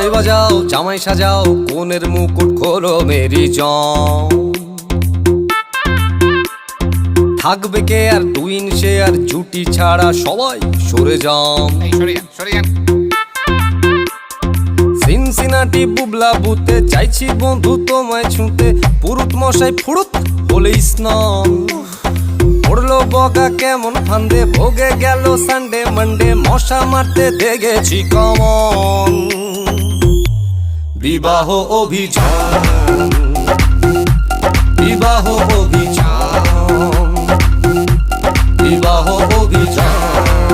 বাজাই বাজাও জামাই সাজাও কোনের মুকুট খোলো মেরি জম। থাকবে কে আর টুইন সে আর জুটি ছাড়া সবাই সরে যাম। সিনসিনাটি বুবলা বুতে চাইছি বন্ধু তোমায় ছুঁতে, পুরুত মশাই ফুরুত বলে স্নান। পড়লো বগা কেমন ফান্দে, ভোগে গেল সানডে মানডে, মশা মারতে দেখেছি কমন। বিবাহ অভিযান, বিবাহ অভিযান, বিবাহ অভিযান।